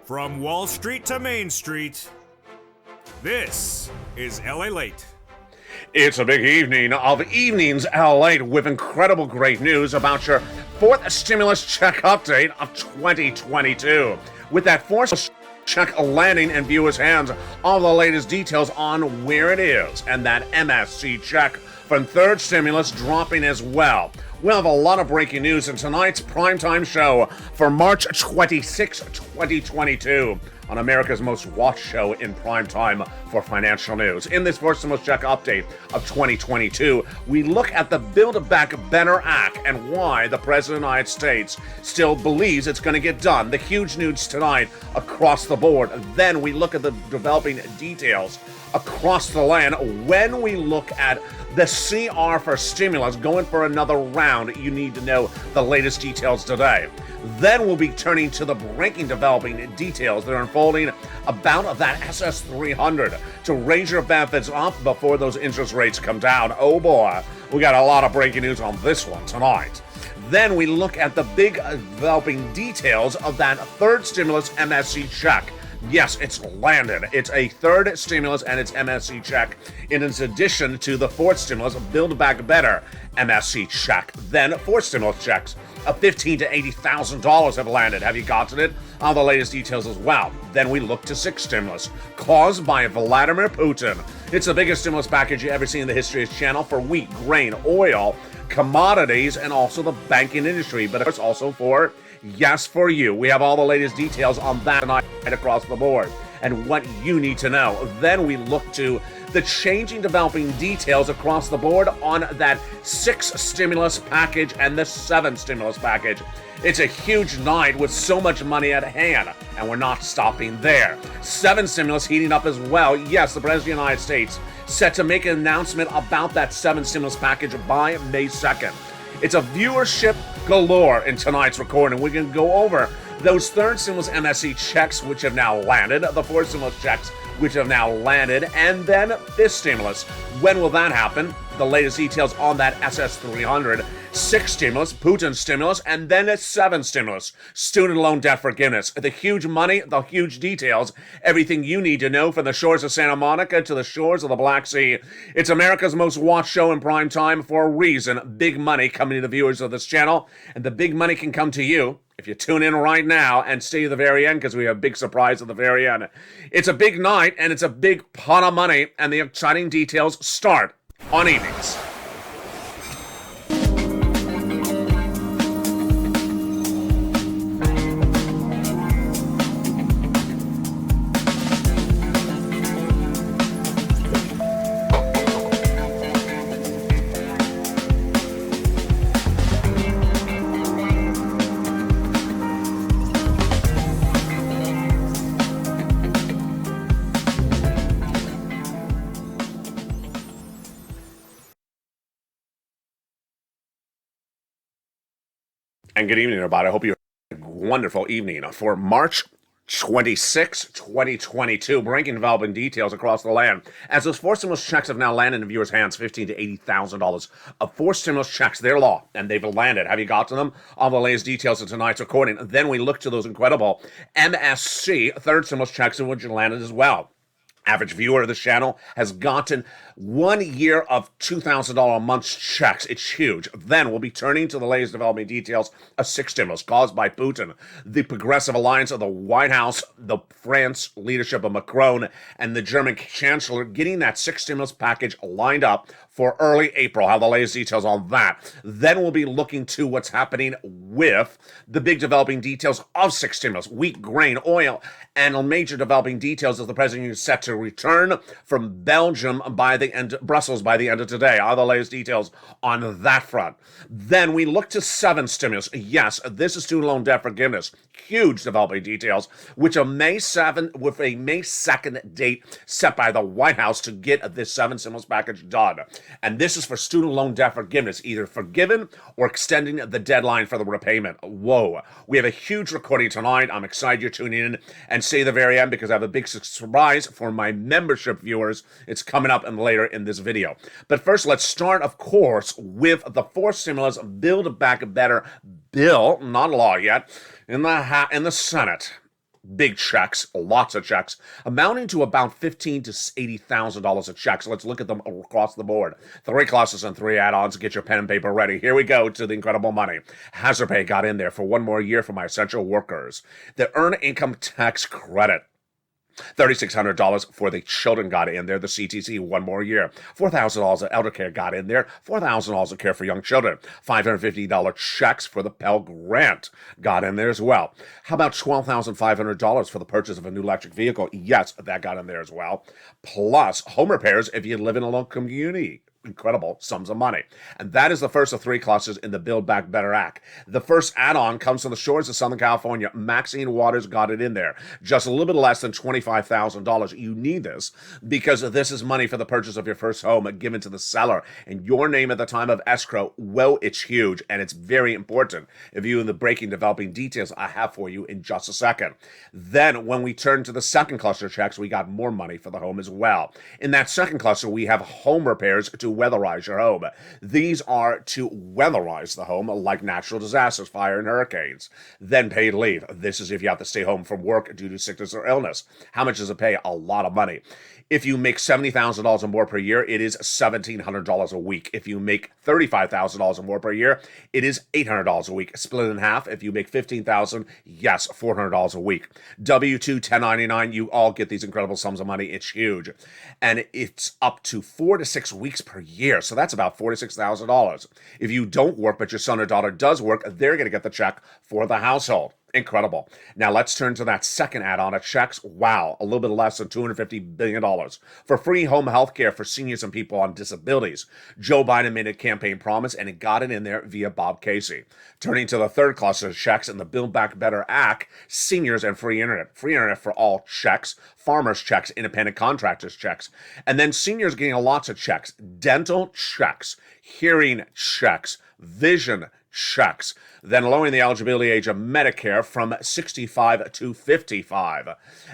From Wall Street to Main Street, this is LALATE. It's a big evening of evenings LA with incredible great news about your fourth stimulus check update of 2022. With that fourth check landing in viewers' hands, all the latest details on where it is, and that MSC check from third stimulus dropping as well. We'll have a lot of breaking news in tonight's primetime show for March 26, 2022 on America's most watched show in primetime for financial news. In this first stimulus check update of 2022, we look at the Build Back Better Act and why the President of the United States still believes it's going to get done. The huge news tonight across the board. Then we look at the developing details across the land. When we look at the CR for stimulus going for another round, you need to know the latest details today. Then we'll be turning to the breaking developing details that are unfolding about that SS300 to raise your benefits up before those interest rates come down. Oh boy, we got a lot of breaking news on this one tonight. Then we look at the big developing details of that third stimulus MSC check. Yes, it's landed. It's a third stimulus and it's MSC check. In addition to the fourth stimulus, Build Back Better MSC check. Then fourth stimulus checks of $15,000 to $80,000 have landed. Have you gotten it? All the latest details as well. Then we look to sixth stimulus caused by Vladimir Putin. It's the biggest stimulus package you ever seen in the history of this channel for wheat, grain, oil, commodities, and also the banking industry. But it's also for you. We have all the latest details on that tonight across the board and what you need to know. Then we look to the changing developing details across the board on that sixth stimulus package and the seventh stimulus package. It's a huge night with so much money at hand, and we're not stopping there. Seven stimulus heating up as well. Yes, the President of the United States set to make an announcement about that seventh stimulus package by May 2nd. It's a viewership galore in tonight's recording. We can go over those third stimulus MSC checks, which have now landed, the fourth stimulus checks, which have now landed, and then this stimulus. When will that happen? The latest details on that SS300, sixth stimulus, Putin stimulus, and then a seventh stimulus, student loan debt forgiveness. The huge money, the huge details, everything you need to know from the shores of Santa Monica to the shores of the Black Sea. It's America's most watched show in prime time for a reason. Big money coming to the viewers of this channel, and the big money can come to you if you tune in right now and stay to the very end, because we have a big surprise at the very end. It's a big night, and it's a big pot of money, and the exciting details start on evenings. And good evening, everybody. I hope you have a wonderful evening for March 26, 2022. Breaking developing details across the land. As those four stimulus checks have now landed in viewers' hands, $15,000 to $80,000 of four stimulus checks. They're law, and they've landed. Have you got to them? All the latest details in tonight's recording. Then we look to those incredible MSC third stimulus checks, which have landed as well. Average viewer of this channel has gotten 1 year of $2,000 a month checks. It's huge. Then we'll be turning to the latest developing details of six stimulus caused by Putin, the Progressive Alliance of the White House, the France leadership of Macron, and the German Chancellor getting that six stimulus package lined up for early April. Have the latest details on that. Then we'll be looking to what's happening with the big developing details of six stimulus, wheat, grain, oil, and major developing details as the president is set to return from Belgium by the end, Brussels by the end of today. All the latest details on that front. Then we look to seven stimulus. Yes, this is student loan debt forgiveness. Huge developing details, which with a May 2nd date set by the White House to get this seven stimulus package done. And this is for student loan debt forgiveness, either forgiven or extending the deadline for the repayment. Whoa. We have a huge recording tonight. I'm excited you're tuning in, and stay to the very end because I have a big surprise for my membership viewers. It's coming up and later in this video. But first, let's start, of course, with the fourth stimulus Build Back Better bill, not law yet, in the Senate. big checks, lots of checks, amounting to about $15,000 to $80,000 of checks. Let's look at them across the board. 3 classes and 3 add-ons. Get your pen and paper ready. Here we go to the incredible money. Hazard Pay got in there for 1 more year for my essential workers. The Earned Income Tax Credit. $3,600 for the children got in there. The CTC 1 more year. $4,000 of elder care got in there. $4,000 of care for young children. $550 checks for the Pell Grant got in there as well. How about $12,500 for the purchase of a new electric vehicle? Yes, that got in there as well. Plus home repairs if you live in a local community. Incredible sums of money. And that is the first of 3 classes in the Build Back Better Act. The first add-on comes from the shores of Southern California. Maxine Waters got it in there. Just a little bit less than $25,000. You need this because this is money for the purchase of your first home given to the seller. And your name at the time of escrow, well, it's huge and it's very important. If you in the breaking developing details I have for you in just a second. Then when we turn to the second cluster of checks, we got more money for the home as well. In that second cluster, we have home repairs to weatherize your home. These are to weatherize the home like natural disasters, fire and hurricanes. Then paid leave. This is if you have to stay home from work due to sickness or illness. How much does it pay? A lot of money. If you make $70,000 or more per year, it is $1,700 a week. If you make $35,000 or more per year, it is $800 a week. Split in half. If you make $15,000, yes, $400 a week. W-2, 1099, you all get these incredible sums of money. It's huge. And it's up to 4 to 6 weeks per year. So that's about $46,000. If you don't work, but your son or daughter does work, they're going to get the check for the household. Incredible. Now let's turn to that second add-on of checks. Wow, a little bit less than $250 billion for free home health care for seniors and people on disabilities. Joe Biden made a campaign promise and it got it in there via Bob Casey. Turning to the third cluster of checks in the Build Back Better Act, seniors and free internet. Free internet for all checks, farmers checks, independent contractors checks, and then seniors getting lots of checks, dental checks, hearing checks, vision checks, then lowering the eligibility age of Medicare from 65 to 55.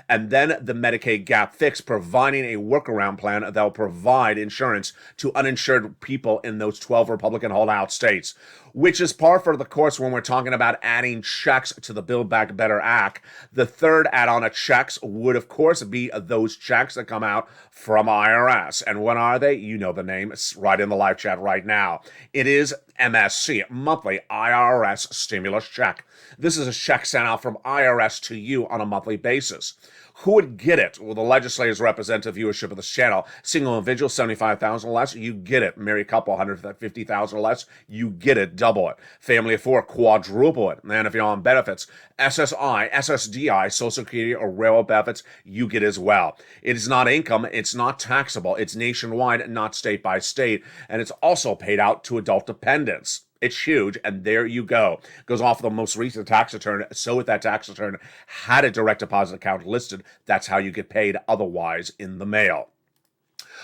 And then the Medicaid gap fix, providing a workaround plan that will provide insurance to uninsured people in those 12 Republican holdout states, which is par for the course when we're talking about adding checks to the Build Back Better Act. The third add-on of checks would, of course, be those checks that come out from IRS. And what are they? You know the name. It's right in the live chat right now. It is MSC, Monthly IRS Stimulus Check. This is a check sent out from IRS to you on a monthly basis. Who would get it? Well, the legislators represent the viewership of this channel. Single individual, 75,000 or less, you get it. Married couple, 150,000 or less, you get it. Double it. Family of 4, quadruple it. And if you're on benefits, SSI, SSDI, Social Security, or railroad benefits, you get as well. It is not income. It's not taxable. It's nationwide, not state by state. And it's also paid out to adult dependents. It's huge, and there you go. Goes off the most recent tax return. So if that tax return had a direct deposit account listed, that's how you get paid otherwise in the mail.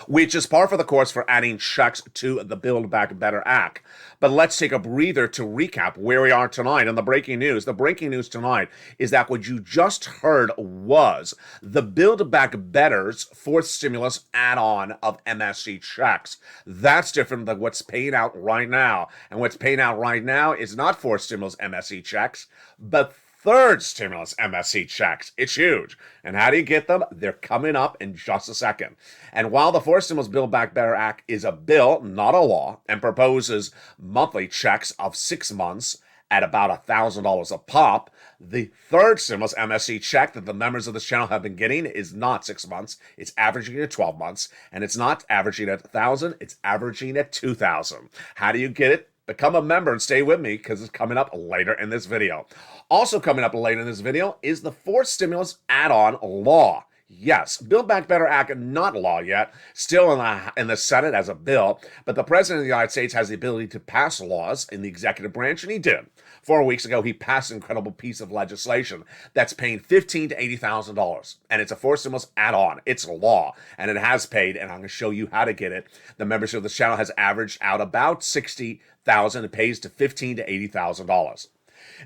Which is par for the course for adding checks to the Build Back Better Act. But let's take a breather to recap where we are tonight on the breaking news. The breaking news tonight is that what you just heard was the Build Back Better's fourth stimulus add-on of MSC checks. That's different than what's paying out right now. And what's paying out right now is not fourth stimulus MSC checks, but third stimulus MSC checks. It's huge. And how do you get them? They're coming up in just a second. And while the fourth stimulus Build Back Better Act is a bill, not a law, and proposes monthly checks of 6 months at about $1,000 a pop, the third stimulus MSC check that the members of this channel have been getting is not 6 months. It's averaging at 12 months. And it's not averaging at 1,000. It's averaging at 2,000. How do you get it? Become a member and stay with me because it's coming up later in this video. Also coming up later in this video is the fourth stimulus add-on law. Yes, Build Back Better Act, not law yet, still in the Senate as a bill, but the President of the United States has the ability to pass laws in the executive branch, and he did. 4 weeks ago, he passed an incredible piece of legislation that's paying $15,000 to $80,000, and it's a fourth stimulus add-on. It's a law, and it has paid, and I'm going to show you how to get it. The membership of this channel has averaged out about $60,000. It pays to $15,000 to $80,000.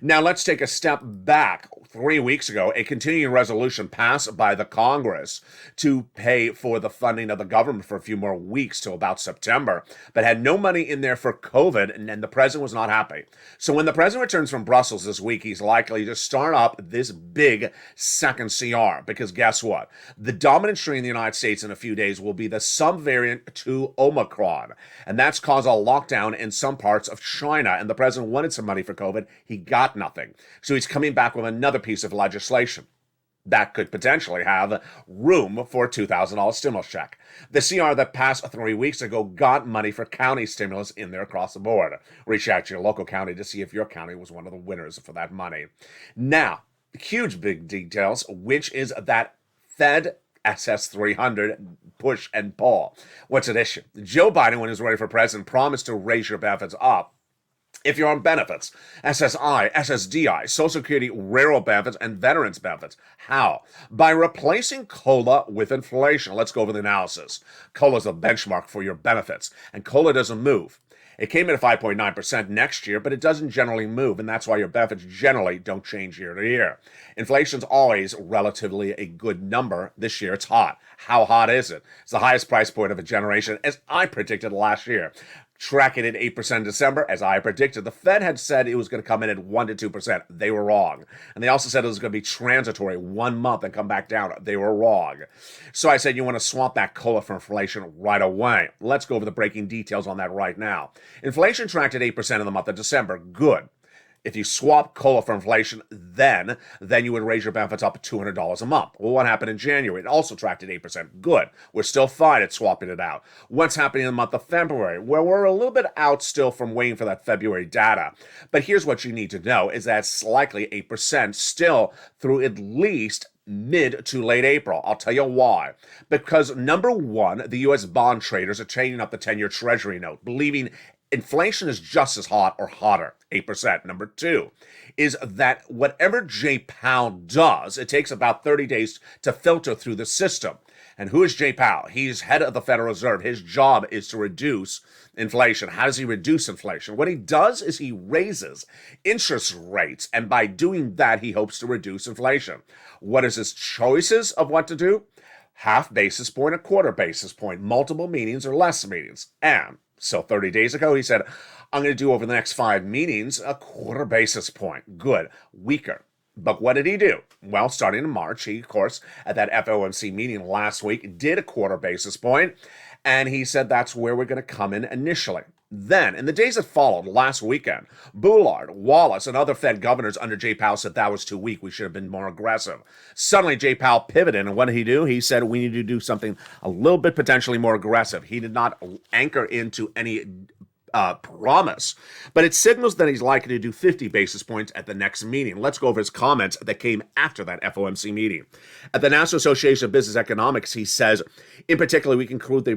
Now let's take a step back 3 weeks ago, a continuing resolution passed by the Congress to pay for the funding of the government for a few more weeks till about September, but had no money in there for COVID, and then the president was not happy. So when the president returns from Brussels this week, he's likely to start up this big second CR, because guess what? The dominant strain in the United States in a few days will be the subvariant to Omicron, and that's caused a lockdown in some parts of China, and the president wanted some money for COVID. He got nothing. So he's coming back with another piece of legislation that could potentially have room for a $2,000 stimulus check. The CR that passed 3 weeks ago got money for county stimulus in there across the board. Reach out to your local county to see if your county was one of the winners for that money. Now, huge big details, which is that Fed SS300 push and pull. What's at issue? Joe Biden, when he was ready for president, promised to raise your benefits up if you're on benefits, SSI, SSDI, Social Security, railroad benefits, and veterans benefits. How? By replacing COLA with inflation. Let's go over the analysis. COLA is a benchmark for your benefits, and COLA doesn't move. It came in at 5.9% next year, but it doesn't generally move, and that's why your benefits generally don't change year to year. Inflation's always relatively a good number. This year, it's hot. How hot is it? It's the highest price point of a generation, as I predicted last year. Tracking at 8% in December, as I predicted. The Fed had said it was going to come in at 1 to 2%. They were wrong. And they also said it was going to be transitory, 1 month, and come back down. They were wrong. So I said you want to swap that COLA for inflation right away. Let's go over the breaking details on that right now. Inflation tracked at 8% in the month of December. Good. If you swap COLA for inflation, then you would raise your benefits up to $200 a month. Well, what happened in January? It also tracked at 8%. Good. We're still fine at swapping it out. What's happening in the month of February? Well, we're a little bit out still from waiting for that February data. But here's what you need to know is that it's likely 8% still through at least mid to late April. I'll tell you why. Because number one, the U.S. bond traders are trading up the 10-year Treasury note, believing inflation is just as hot or hotter, 8%. Number two is that whatever Jay Powell does, it takes about 30 days to filter through the system. And who is Jay Powell? He's head of the Federal Reserve. His job is to reduce inflation. How does he reduce inflation? What he does is he raises interest rates, and by doing that, he hopes to reduce inflation. What is his choices of what to do? Half basis point, a quarter basis point, multiple meetings or less meetings. And so 30 days ago, he said, I'm going to do over the next 5 meetings a quarter basis point. Good. Weaker. But what did he do? Well, starting in March, he, of course, at that FOMC meeting last week, did a quarter basis point, and he said that's where we're going to come in initially. Then, in the days that followed last weekend, Bullard, Wallace, and other Fed governors under Jay Powell said that was too weak. We should have been more aggressive. Suddenly, Jay Powell pivoted, and what did he do? He said we need to do something a little bit potentially more aggressive. He did not anchor into any promise, but it signals that he's likely to do 50 basis points at the next meeting. Let's go over his comments that came after that FOMC meeting. At the National Association of Business Economics, he says, in particular, we conclude the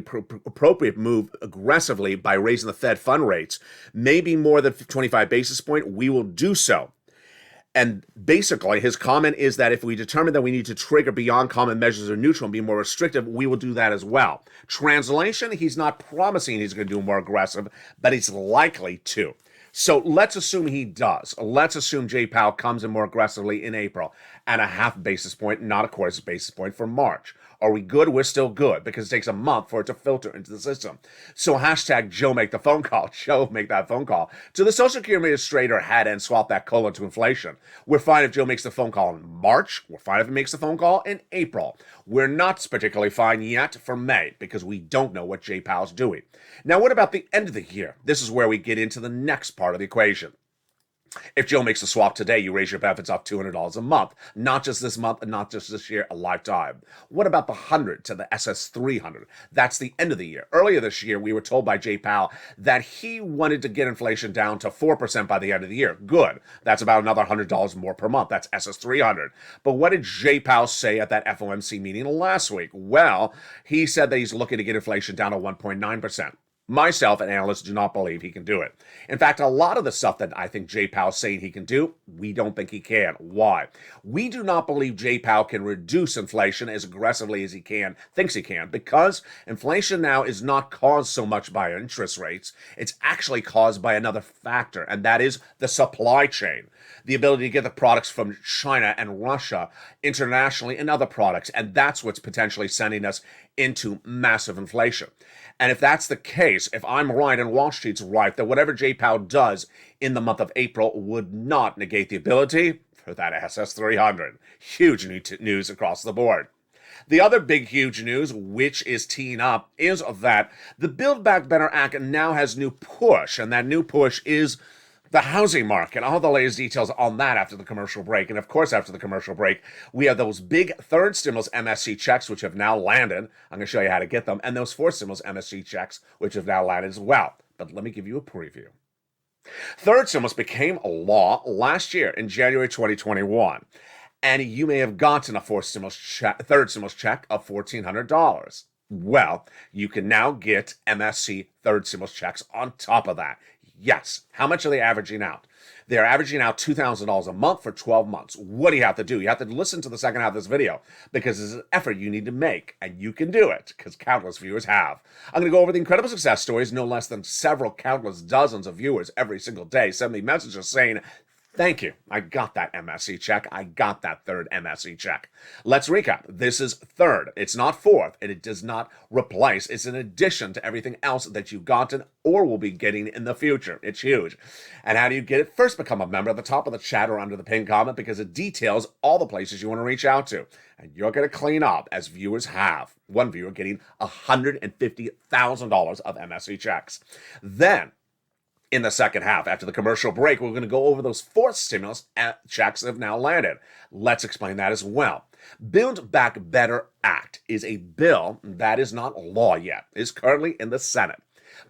appropriate move aggressively by raising the Fed fund rates, maybe more than 25 basis point. We will do so. And basically, his comment is that if we determine that we need to trigger beyond common measures or neutral and be more restrictive, we will do that as well. Translation, he's not promising he's going to do more aggressive, but he's likely to. So let's assume he does. Let's assume Jay Powell comes in more aggressively in April and a half basis point, not a quarter basis point for March. Are we good? We're still good because it takes a month for it to filter into the system. So hashtag Joe make the phone call. Joe make that phone call to the Social Security Administrator head and swap that COLA to inflation. We're fine if Joe makes the phone call in March. We're fine if he makes the phone call in April. We're not particularly fine yet for May because we don't know what Jay Powell's doing. Now, what about the end of the year? This is where we get into the next part of the equation. If Joe makes a swap today, you raise your benefits up $200 a month. Not just this month, and not just this year, a lifetime. What about the 100 to the SS300? That's the end of the year. Earlier this year, we were told by Jay Powell that he wanted to get inflation down to 4% by the end of the year. Good. That's about another $100 more per month. That's SS300. But what did Jay Powell say at that FOMC meeting last week? Well, he said that he's looking to get inflation down to 1.9%. Myself and analysts do not believe he can do it. In fact, a lot of the stuff that I think Jay Powell's saying he can do, we don't think he can. Why? We do not believe Jay Powell can reduce inflation as aggressively as he thinks he can, because inflation now is not caused so much by interest rates. It's actually caused by another factor, and that is the supply chain. The ability to get the products from China and Russia internationally and other products, and that's what's potentially sending us into massive inflation. And if that's the case, if I'm right and Wall Street's right, that whatever Jay Powell does in the month of April would not negate the ability for that SS300. Huge news across the board. The other big, huge news, which is teeing up, is that the Build Back Better Act now has new push, and that new push is the housing market. All the latest details on that after the commercial break. And of course, after the commercial break, we have those big third stimulus MSC checks, which have now landed. I'm going to show you how to get them. And those fourth stimulus MSC checks, which have now landed as well. But let me give you a preview. Third stimulus became a law last year in January 2021. And you may have gotten a third stimulus check of $1,400. Well, you can now get MSC third stimulus checks on top of that. Yes. How much are they averaging out? They're averaging out $2,000 a month for 12 months. What do you have to do? You have to listen to the second half of this video, because it's an effort you need to make, and you can do it, because countless viewers have. I'm going to go over the incredible success stories. No less than countless dozens of viewers every single day send me messages saying, thank you. I got that MSC check. I got that third MSC check. Let's recap. This is third. It's not fourth, and it does not replace. It's an addition to everything else that you've gotten or will be getting in the future. It's huge. And how do you get it? First, become a member at the top of the chat or under the pinned comment, because it details all the places you want to reach out to. And you're going to clean up, as viewers have. One viewer getting $150,000 of MSC checks. Then, in the second half, after the commercial break, we're going to go over those fourth stimulus checks that have now landed. Let's explain that as well. Build Back Better Act is a bill that is not law yet. It is currently in the Senate.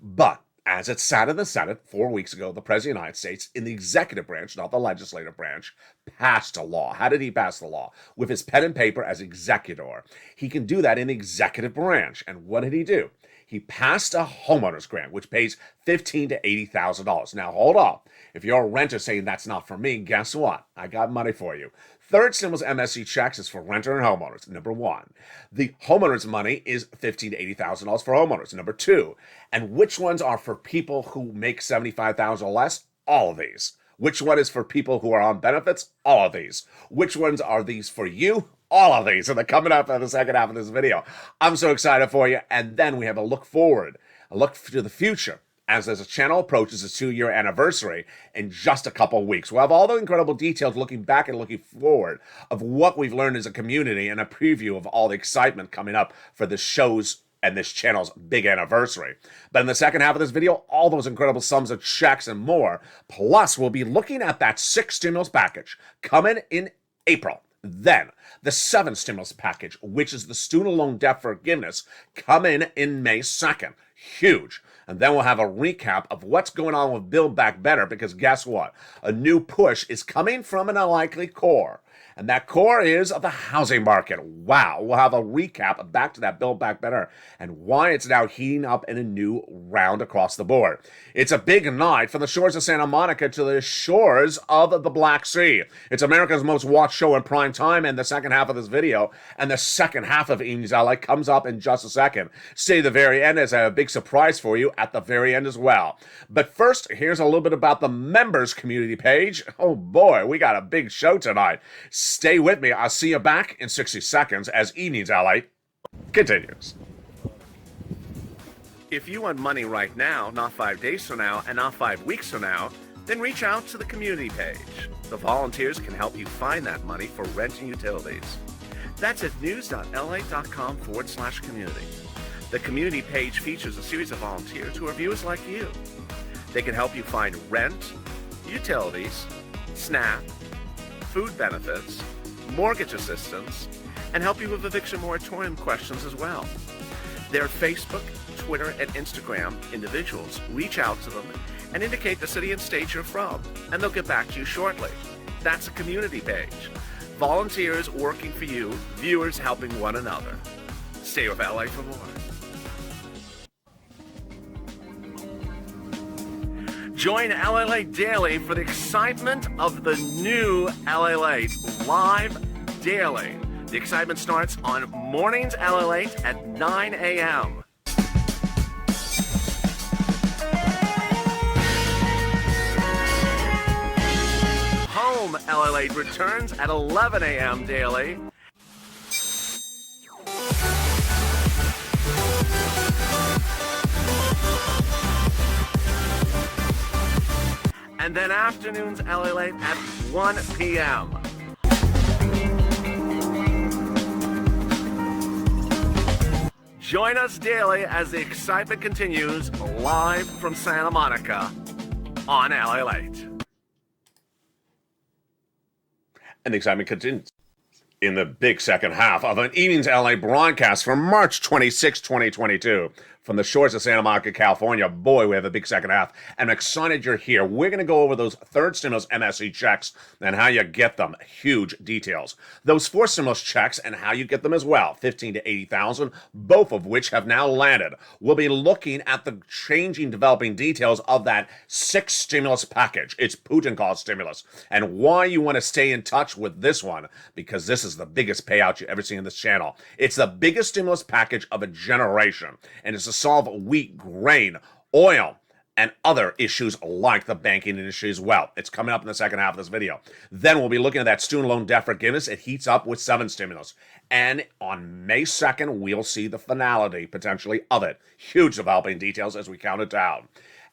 But as it sat in the Senate 4 weeks ago, the President of the United States, in the executive branch, not the legislative branch, passed a law. How did he pass the law? With his pen and paper as executor. He can do that in the executive branch. And what did he do? He passed a homeowner's grant, which pays $15,000 to $80,000. Now, hold up. If you're a renter saying that's not for me, guess what? I got money for you. Third stimulus MSC checks is for renter and homeowners, number one. The homeowner's money is $15,000 to $80,000 for homeowners, number two. And which ones are for people who make $75,000 or less? All of these. Which one is for people who are on benefits? All of these. Which ones are these for you? All of these. And they're coming up in the second half of this video. I'm so excited for you. And then we have a look forward, a look to the future, as the channel approaches its 2-year anniversary in just a couple of weeks. We'll have all the incredible details looking back and looking forward of what we've learned as a community, and a preview of all the excitement coming up for the show's and this channel's big anniversary. But in the second half of this video, all those incredible sums of checks and more. Plus, we'll be looking at that 6th stimulus package coming in April. Then, the 7th stimulus package, which is the student loan debt forgiveness, coming in May 2nd. Huge. And then we'll have a recap of what's going on with Build Back Better, because guess what? A new push is coming from an unlikely core. And that core is the housing market. Wow. We'll have a recap back to that Build Back Better and why it's now heating up in a new round across the board. It's a big night from the shores of Santa Monica to the shores of the Black Sea. It's America's most watched show in prime time, and the second half of this video and the second half of Evenings LA comes up in just a second. Stay to the very end, as I have a big surprise for you at the very end as well. But first, here's a little bit about the members community page. Oh boy, we got a big show tonight. Stay with me. I'll see you back in 60 seconds as Evenings LA continues. If you want money right now, not 5 days from now, and not 5 weeks from now, then reach out to the community page. The volunteers can help you find that money for rent and utilities. That's at news.la.com/community. The community page features a series of volunteers who are viewers like you. They can help you find rent, utilities, SNAP, food benefits, mortgage assistance, and help you with eviction moratorium questions as well. Their Facebook, Twitter, and Instagram individuals reach out to them and indicate the city and state you're from, and they'll get back to you shortly. That's a community page. Volunteers working for you, viewers helping one another. Stay with LA for more. Join LALATE daily for the excitement of the new LALATE live daily. The excitement starts on mornings LALATE at 9 a.m. Home LALATE returns at 11 a.m. daily. And then afternoons LALATE at 1 p.m. Join us daily as the excitement continues live from Santa Monica on LALATE. And the excitement continues in the big second half of an Evenings LA broadcast from March 26, 2022. From the shores of Santa Monica, California. Boy, we have a big second half. And I'm excited you're here. We're going to go over those third stimulus MSE checks and how you get them. Huge details. Those fourth stimulus checks and how you get them as well. 15 to 80,000, both of which have now landed. We'll be looking at the changing, developing details of that sixth stimulus package. It's Putin-caused stimulus. And why you want to stay in touch with this one, because this is the biggest payout you ever see in this channel. It's the biggest stimulus package of a generation. And it's solve wheat, grain, oil, and other issues like the banking industry as well. It's coming up in the second half of this video. Then we'll be looking at that student loan debt forgiveness. It heats up with 7 stimulus. And on May 2nd, we'll see the finality, potentially, of it. Huge developing details as we count it down.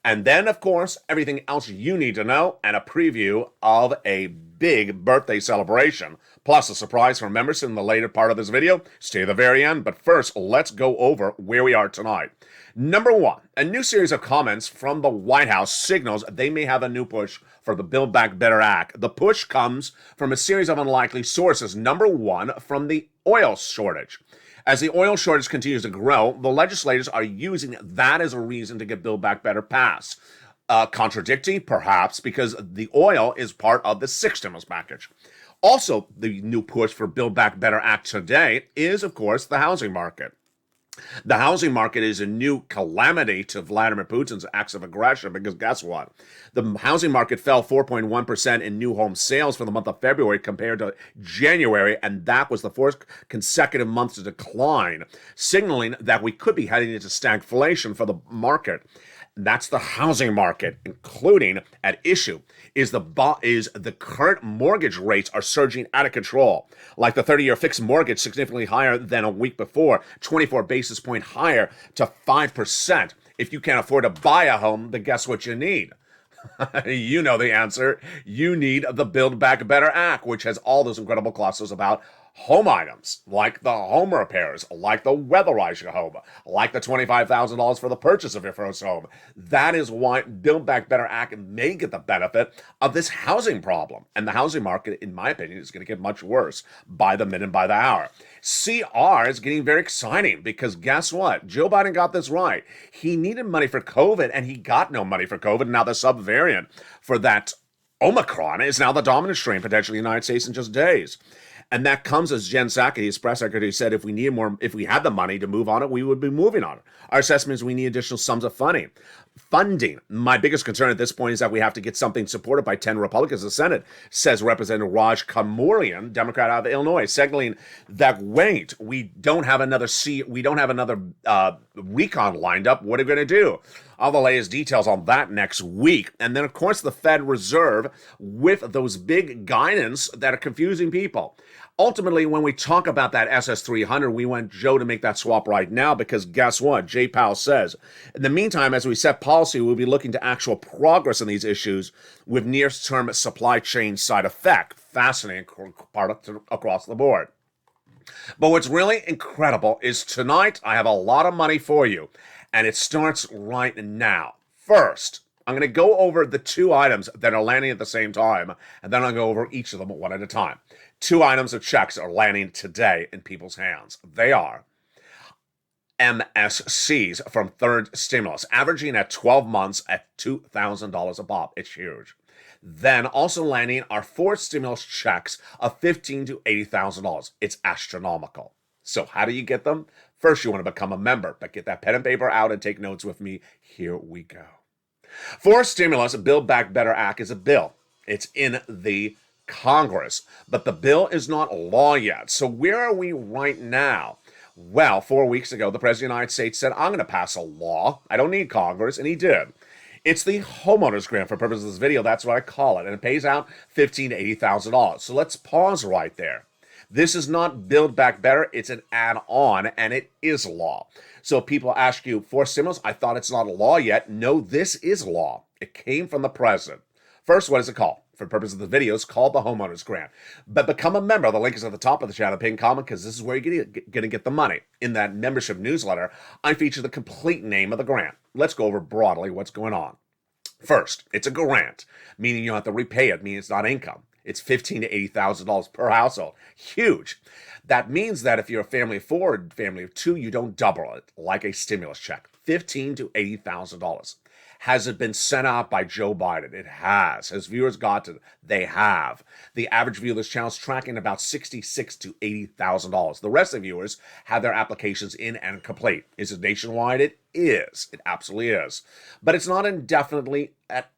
And then, of course, everything else you need to know and a preview of a big birthday celebration. Plus a surprise for members in the later part of this video. Stay to the very end. But first, let's go over where we are tonight. Number 1, a new series of comments from the White House signals they may have a new push for the Build Back Better Act. The push comes from a series of unlikely sources. Number 1, from the oil shortage. As the oil shortage continues to grow, the legislators are using that as a reason to get Build Back Better passed. Contradicting, perhaps, because the oil is part of the sixth stimulus package. Also, the new push for Build Back Better Act today is, of course, the housing market. The housing market is a new calamity to Vladimir Putin's acts of aggression because guess what? The housing market fell 4.1% in new home sales for the month of February compared to January, and that was the fourth consecutive month to decline, signaling that we could be heading into stagflation for the market. That's the housing market, including at issue is the current mortgage rates are surging out of control. Like the 30-year fixed mortgage, significantly higher than a week before, 24 basis point higher to 5%. If you can't afford to buy a home, then guess what you need? You know the answer. You need the Build Back Better Act, which has all those incredible clauses about home items, like the home repairs, like the weatherize your home, like the $25,000 for the purchase of your first home. That is why Build Back Better Act may get the benefit of this housing problem. And the housing market, in my opinion, is going to get much worse by the minute, by the hour. CR is getting very exciting because guess what? Joe Biden got this right. He needed money for COVID, and he got no money for COVID. Now the subvariant for that Omicron is now the dominant strain, potentially in the United States in just days. And that comes as Jen Psaki, his press secretary, said if we had the money to move on it, we would be moving on it. Our assessment is we need additional sums of funding. My biggest concern at this point is that we have to get something supported by 10 Republicans in the Senate, says Representative Raj Kamurian, Democrat out of Illinois, signaling that we don't have another recon lined up. What are we going to do? All the latest details on that next week. And then, of course, the Fed Reserve with those big guidance that are confusing people. Ultimately, when we talk about that SS300, we want Joe to make that swap right now because guess what? Jay Powell says. In the meantime, as we set policy, we'll be looking to actual progress on these issues with near-term supply chain side effect. Fascinating part across the board. But what's really incredible is tonight I have a lot of money for you, and it starts right now. First, I'm going to go over the 2 items that are landing at the same time, and then I'll go over each of them one at a time. 2 items of checks are landing today in people's hands. They are MSCs from third stimulus, averaging at 12 months at $2,000 a pop. It's huge. Then also landing are 4th stimulus checks of $15,000 to $80,000. It's astronomical. So how do you get them? First, you want to become a member, but get that pen and paper out and take notes with me. Here we go. For stimulus, Build Back Better Act is a bill. It's in the Congress, but the bill is not law yet. So where are we right now? Well, 4 weeks ago, the President of the United States said, I'm going to pass a law. I don't need Congress, and he did. It's the homeowner's grant for purposes of this video. That's what I call it, and it pays out $15,000 to $80,000. So let's pause right there. This is not Build Back Better. It's an add-on, and it is law. So people ask you, for stimulus, I thought it's not a law yet. No, this is law. It came from the president. First, what is it called? For the purpose of the video, it's called the homeowner's grant. But become a member. The link is at the top of the channel, pinned comment, because this is where you're going to get the money. In that membership newsletter, I feature the complete name of the grant. Let's go over broadly what's going on. First, it's a grant, meaning you don't have to repay it, meaning it's not income. It's $15,000 to $80,000 per household. Huge. That means that if you're a family of four or family of two, you don't double it like a stimulus check. $15,000 to $80,000. Has it been sent out by Joe Biden? It has. Has viewers gotten it? They have. The average viewer of this channel is tracking about $66,000 to $80,000. The rest of the viewers have their applications in and complete. Is it nationwide? It is. It absolutely is. But it's not indefinitely at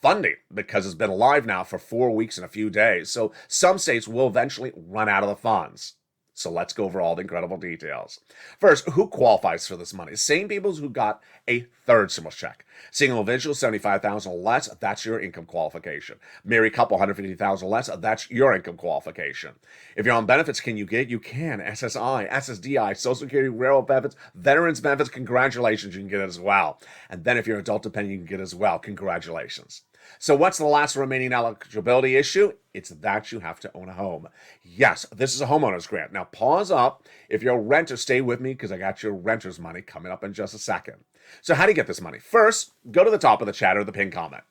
funding because it's been live now for 4 weeks and a few days. So some states will eventually run out of the funds. So let's go over all the incredible details. First, who qualifies for this money? Same people who got a third stimulus check. Single individual, $75,000 or less, that's your income qualification. Married couple, $150,000 or less, that's your income qualification. If you're on benefits, can you get? You can. SSI, SSDI, Social Security, railroad benefits, veterans benefits, congratulations, you can get it as well. And then if you're an adult dependent, you can get it as well. Congratulations. So what's the last remaining eligibility issue? It's that you have to own a home. Yes, this is a homeowner's grant. Now pause up. If you're a renter, stay with me because I got your renter's money coming up in just a second. So how do you get this money? First, go to the top of the chat or the pinned comment.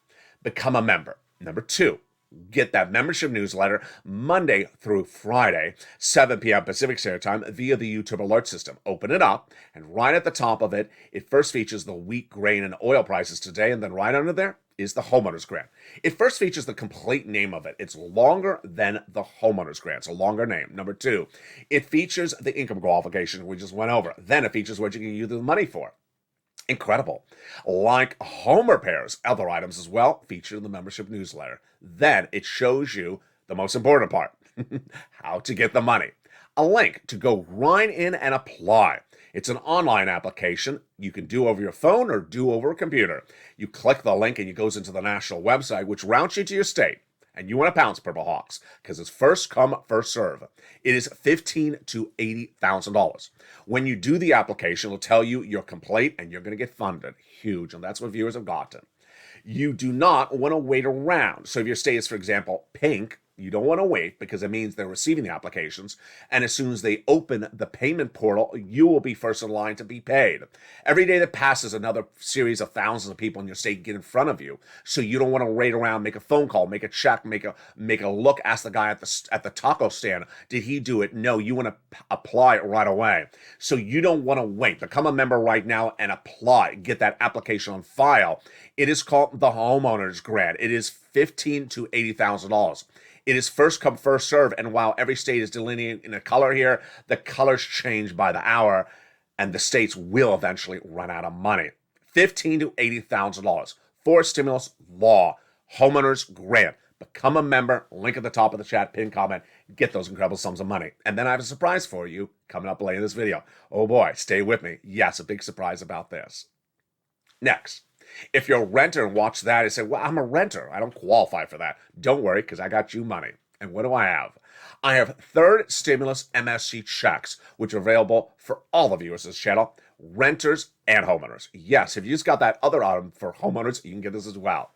Become a member. Number two, get that membership newsletter Monday through Friday, 7 p.m. Pacific Standard Time via the YouTube alert system. Open it up, and right at the top of it, it first features the wheat, grain, and oil prices today, and then right under there is the homeowner's grant. It first features the complete name of it. It's longer than the homeowner's grant. It's a longer name. Number two, it features the income qualification we just went over. Then it features what you can use the money for. Incredible. Like home repairs, other items as well, featured in the membership newsletter. Then it shows you the most important part, how to get the money. A link to go right in and apply. It's an online application you can do over your phone or do over a computer. You click the link and it goes into the national website, which routes you to your state. And you want to pounce, Purple Hawks, because it's first come, first serve. It is $15,000 to $80,000. When you do the application, it'll tell you you're complete and you're going to get funded. Huge, and that's what viewers have gotten. You do not want to wait around. So if your state is, for example, pink, you don't want to wait because it means they're receiving the applications. And as soon as they open the payment portal, you will be first in line to be paid. Every day that passes, another series of thousands of people in your state get in front of you. So you don't want to wait around, make a phone call, make a check, make a look, ask the guy at the taco stand, did he do it? No, you want to apply it right away. So you don't want to wait. Become a member right now and apply. Get that application on file. It is called the homeowner's grant. It is $15,000 to $80,000. It is first come, first serve, and while every state is delineated in a color here, the colors change by the hour, and the states will eventually run out of money. $15,000 to $80,000 for stimulus law, homeowners grant. Become a member, link at the top of the chat, pin comment, get those incredible sums of money. And then I have a surprise for you coming up later in this video. Oh boy, stay with me. Yes, a big surprise about this. Next. If you're a renter and watch that and say, well, I'm a renter, I don't qualify for that. Don't worry, because I got you money. And what do I have? I have third stimulus MSC checks, which are available for all the viewers of this channel, renters and homeowners. Yes, if you just got that other item for homeowners, you can get this as well.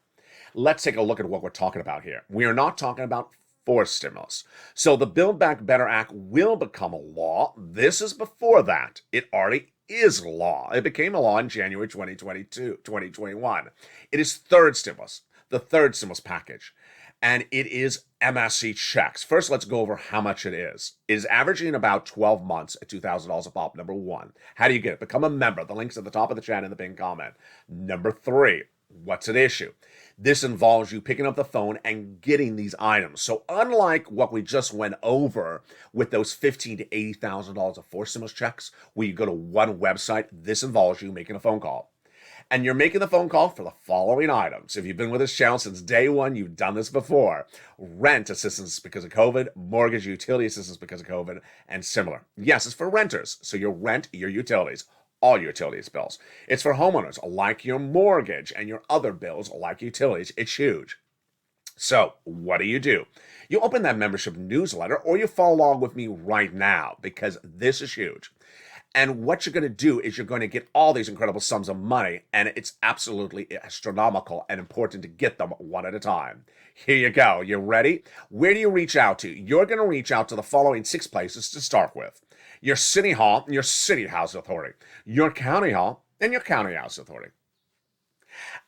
Let's take a look at what we're talking about here. We are not talking about forced stimulus. So the Build Back Better Act will become a law. This is before that. It already is law. It became a law in January 2021. It is third stimulus, the third stimulus package, and it is MSC checks. First, let's go over how much it is. It is averaging about 12 months at $2,000 a pop, number one. How do you get it? Become a member. The link's at the top of the chat in the pinned comment. Number three, what's at issue? This involves you picking up the phone and getting these items. So unlike what we just went over with those $15,000 to $80,000 of forced stimulus checks, where you go to one website, this involves you making a phone call. and you're making the phone call for the following items. If you've been with this channel since day one, you've done this before. Rent assistance because of COVID, mortgage utility assistance because of COVID, and similar. Yes, it's for renters, so your rent, your utilities, all your utilities bills. It's for homeowners, like your mortgage and your other bills, like utilities. It's huge. So what do? You open that membership newsletter or you follow along with me right now because this is huge. And what you're going to do is you're going to get all these incredible sums of money, and it's absolutely astronomical and important to get them one at a time. Here you go. You ready? Where do you reach out to? You're going to reach out to the following 6 places to start with. Your city hall, your city house authority, your county hall, and your county house authority.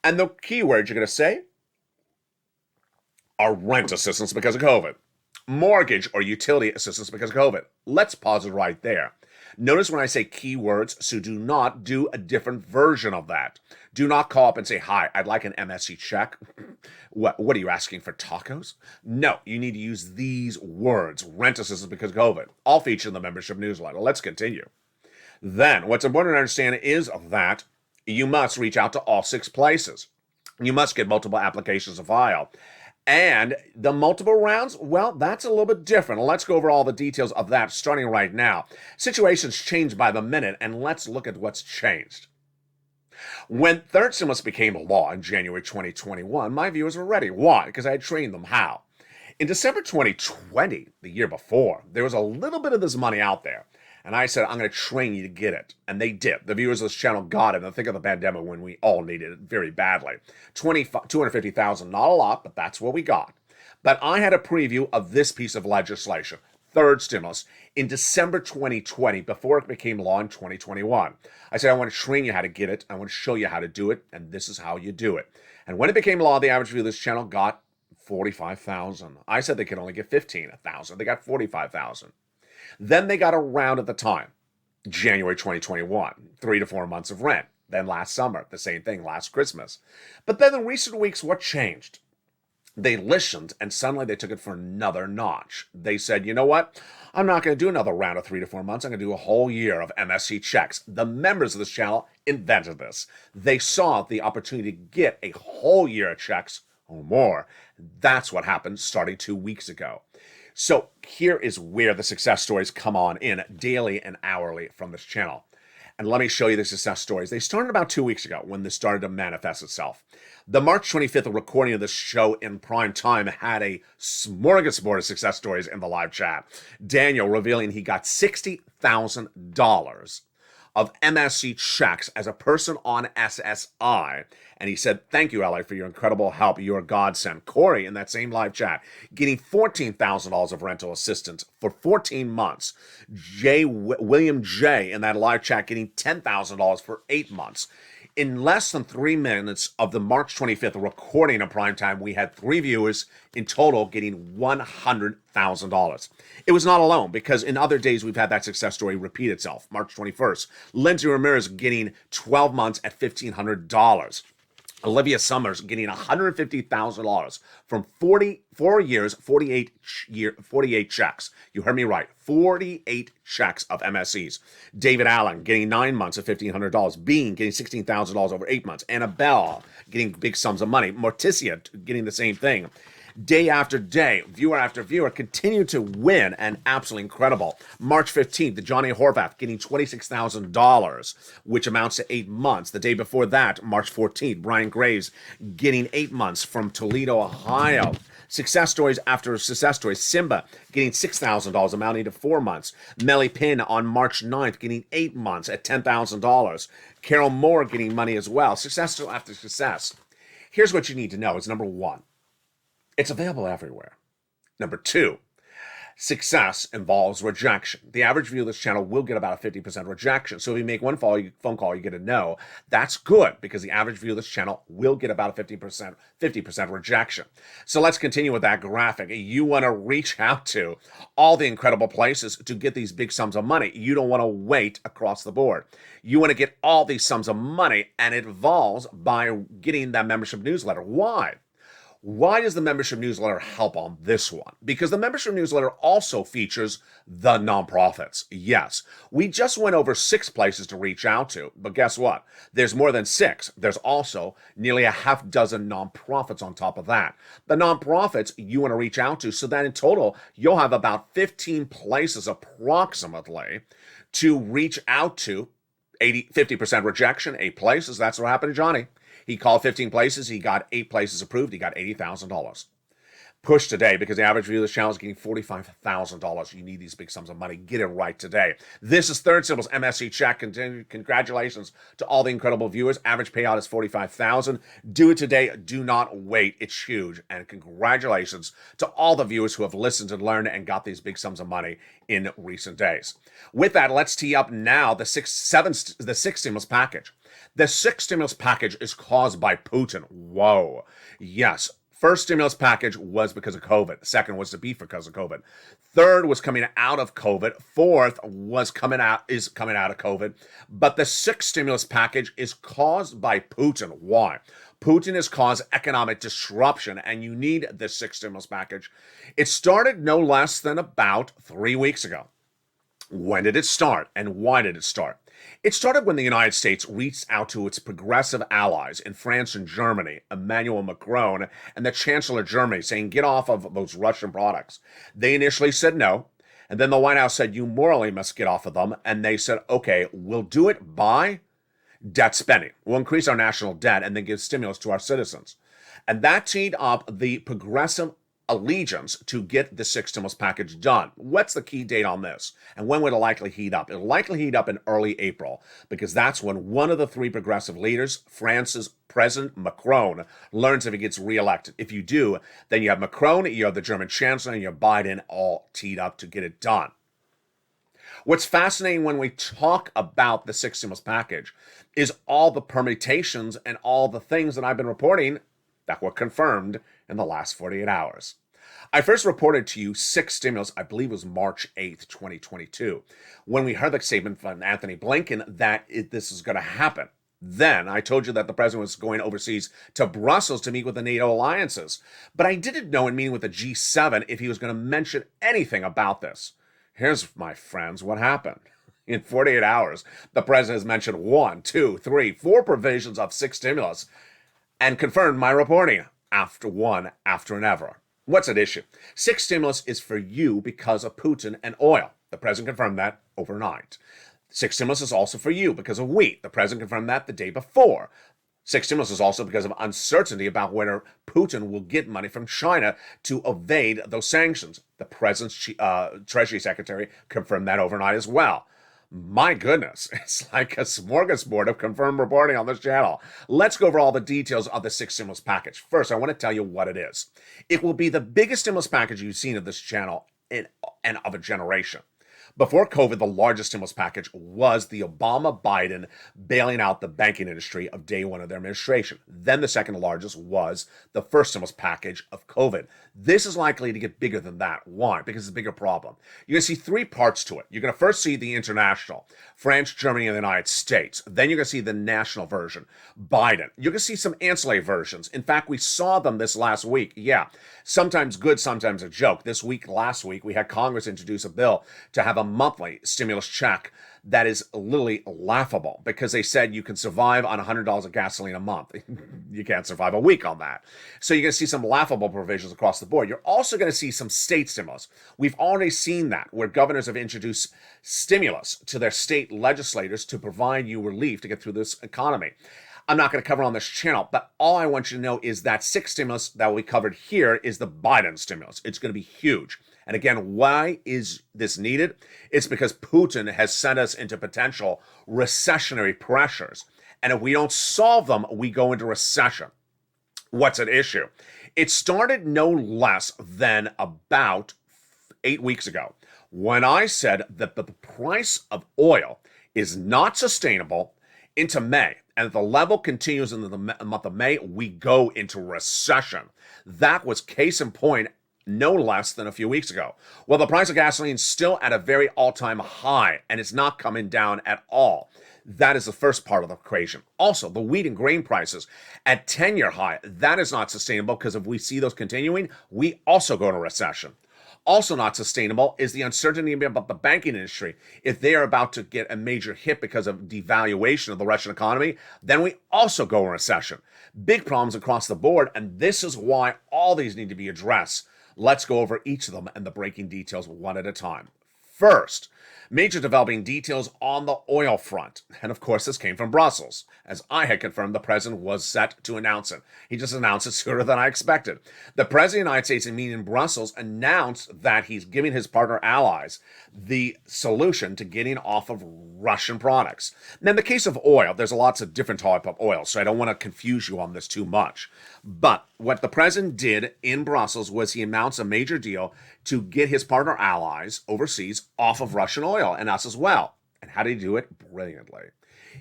And the keywords you're going to say are rent assistance because of COVID, mortgage or utility assistance because of COVID. Let's pause it right there. Notice when I say keywords, so do not do a different version of that. Do not call up and say, hi, I'd like an MSC check. What are you asking for, tacos? No, you need to use these words, rent assistance because of COVID, all featured in the membership newsletter. Let's continue. Then, what's important to understand is that you must reach out to all 6 places. You must get multiple applications to file. And the multiple rounds, well, that's a little bit different. Let's go over all the details of that starting right now. Situations change by the minute, and let's look at what's changed. When third stimulus became law in January 2021, my viewers were ready. Why? Because I had trained them how. In December 2020, the year before, there was a little bit of this money out there. And I said, I'm going to train you to get it. And they did. The viewers of this channel got it. And think of the pandemic when we all needed it very badly. $250,000, not a lot, but that's what we got. But I had a preview of this piece of legislation, third stimulus, in December 2020, before it became law in 2021. I said, I want to train you how to get it. I want to show you how to do it. And this is how you do it. And when it became law, the average viewer of this channel got 45,000. I said they could only get 15,000. They got 45,000. Then they got a round at the time, January 2021, 3 to 4 months of rent. Then last summer, the same thing, last Christmas. But then in recent weeks, what changed? They listened, and suddenly they took it for another notch. They said, you know what? I'm not going to do another round of 3 to 4 months. I'm going to do a whole year of MSC checks. The members of this channel invented this. They saw the opportunity to get a whole year of checks or more. That's what happened starting 2 weeks ago. So here is where the success stories come on in daily and hourly from this channel. And let me show you the success stories. They started about 2 weeks ago when this started to manifest itself. The March 25th recording of this show in prime time had a smorgasbord of success stories in the live chat. Daniel revealing he got $60,000 of MSC checks as a person on SSI. And he said, thank you, LA, for your incredible help. You're a godsend. Corey, in that same live chat, getting $14,000 of rental assistance for 14 months. William J, in that live chat, getting $10,000 for 8 months. In less than 3 minutes of the March 25th recording of primetime, we had 3 viewers in total getting $100,000. It was not alone, because in other days we've had that success story repeat itself. March 21st, Lindsay Ramirez getting 12 months at $1,500. Olivia Summers getting $150,000 from 44 years, 48 checks. You heard me right, 48 checks of MSCs. David Allen getting 9 months of $1,500. Bean getting $16,000 over 8 months. Annabelle getting big sums of money. Morticia getting the same thing. Day after day, viewer after viewer, continue to win, and absolutely incredible. March 15th, Johnny Horvath getting $26,000, which amounts to 8 months. The day before that, March 14th, Brian Graves getting 8 months from Toledo, Ohio. Success stories after success stories. Simba getting $6,000, amounting to 4 months. Melly Pin on March 9th getting 8 months at $10,000. Carol Moore getting money as well. Success after success. Here's what you need to know. It's number 1. It's available everywhere. Number 2, success involves rejection. The average viewer of this channel will get about a 50% rejection. So if you make one phone call, you get a no. That's good, because the average viewer of this channel will get about a 50% rejection. So let's continue with that graphic. You want to reach out to all the incredible places to get these big sums of money. You don't want to wait across the board. You want to get all these sums of money, and it involves by getting that membership newsletter. Why? Why does the membership newsletter help on this one? Because the membership newsletter also features the nonprofits. Yes, we just went over 6 places to reach out to, but guess what? There's more than 6. There's also nearly a half dozen nonprofits on top of that. The nonprofits you want to reach out to, so that in total, you'll have about 15 places approximately to reach out to. 50% rejection, 8 places. That's what happened to Johnny. He called 15 places. He got 8 places approved. He got $80,000. Push today, because the average view of this channel is getting $45,000. You need these big sums of money. Get it right today. This is Third Symbol's MSC check. Congratulations to all the incredible viewers. Average payout is $45,000. Do it today. Do not wait. It's huge. And congratulations to all the viewers who have listened and learned and got these big sums of money in recent days. With that, let's tee up now the sixth stimulus package. The sixth stimulus package is caused by Putin. Whoa. Yes. First stimulus package was because of COVID. Second was to be because of COVID. Third was coming out of COVID. Fourth is coming out of COVID. But the sixth stimulus package is caused by Putin. Why? Putin has caused economic disruption, and you need the sixth stimulus package. It started no less than about 3 weeks ago. When did it start, and why did it start? It started when the United States reached out to its progressive allies in France and Germany, Emmanuel Macron, and the Chancellor of Germany, saying, get off of those Russian products. They initially said no, and then the White House said, you morally must get off of them, and they said, okay, we'll do it by debt spending. We'll increase our national debt and then give stimulus to our citizens. And that teed up the progressive allegiance to get the sixth stimulus package done. What's the key date on this? And when would it likely heat up? It'll likely heat up in early April, because that's when one of the 3 progressive leaders, France's President Macron, learns if he gets reelected. If you do, then you have Macron, you have the German Chancellor, and you have Biden all teed up to get it done. What's fascinating when we talk about the sixth stimulus package is all the permutations and all the things that I've been reporting that were confirmed in the last 48 hours. I first reported to you 6 stimulus, I believe it was March 8th, 2022, when we heard the statement from Anthony Blinken that this is going to happen. Then I told you that the president was going overseas to Brussels to meet with the NATO alliances. But I didn't know in meeting with the G7 if he was going to mention anything about this. Here's, my friends, what happened. In 48 hours, the president has mentioned 1, 2, 3, 4 provisions of 6 stimulus and confirmed my reporting after and ever. What's at issue? 6 stimulus is for you because of Putin and oil. The president confirmed that overnight. 6 stimulus is also for you because of wheat. The president confirmed that the day before. 6 stimulus is also because of uncertainty about whether Putin will get money from China to evade those sanctions. The president's Treasury Secretary confirmed that overnight as well. My goodness, it's like a smorgasbord of confirmed reporting on this channel. Let's go over all the details of the sixth stimulus package. First, I want to tell you what it is. It will be the biggest stimulus package you've seen of this channel and of a generation. Before COVID, the largest stimulus package was the Obama-Biden bailing out the banking industry of day one of their administration. Then the second largest was the first stimulus package of COVID. This is likely to get bigger than that. Why? Because it's a bigger problem. You're going to see 3 parts to it. You're going to first see the international, France, Germany, and the United States. Then you're going to see the national version, Biden. You're going to see some ancillary versions. In fact, we saw them this last week. Yeah, sometimes good, sometimes a joke. Last week, we had Congress introduce a bill to have a monthly stimulus check that is literally laughable, because they said you can survive on $100 of gasoline a month. You can't survive a week on that. So you're going to see some laughable provisions across the board. You're also going to see some state stimulus. We've already seen that, where governors have introduced stimulus to their state legislators to provide you relief to get through this economy. I'm not going to cover on this channel, but all I want you to know is that sixth stimulus that will be covered here is the Biden stimulus. It's going to be huge. And again, why is this needed? It's because Putin has sent us into potential recessionary pressures. And if we don't solve them, we go into recession. What's at issue? It started no less than about 8 weeks ago, when I said that the price of oil is not sustainable into May. And if the level continues in the month of May, we go into recession. That was case in point no less than a few weeks ago. Well, the price of gasoline is still at a very all-time high, and it's not coming down at all. That is the first part of the equation. Also, the wheat and grain prices at 10-year high, that is not sustainable because if we see those continuing, we also go into recession. Also not sustainable is the uncertainty about the banking industry. If they are about to get a major hit because of devaluation of the Russian economy, then we also go in recession. Big problems across the board, and this is why all these need to be addressed. Let's go over each of them and the breaking details one at a time. First, major developing details on the oil front. And of course, this came from Brussels. As I had confirmed, the president was set to announce it. He just announced it sooner than I expected. The president of the United States, in meeting in Brussels, announced that he's giving his partner allies the solution to getting off of Russian products. Now, in the case of oil, there's lots of different type of oil, so I don't want to confuse you on this too much. But what the president did in Brussels was he announced a major deal to get his partner allies overseas off of Russian oil, and us as well. And how did he do it? Brilliantly.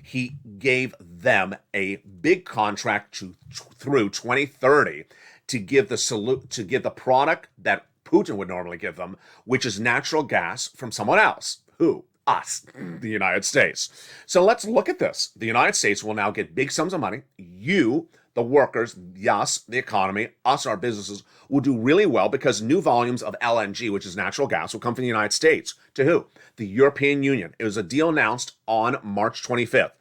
He gave them a big contract through 2030 to give the product that Putin would normally give them, which is natural gas from someone else. Who? Us, the United States. So let's look at this. The United States will now get big sums of money. You, the workers, us, the economy, us, our businesses, will do really well because new volumes of LNG, which is natural gas, will come from the United States. To who? The European Union. It was a deal announced on March 25th.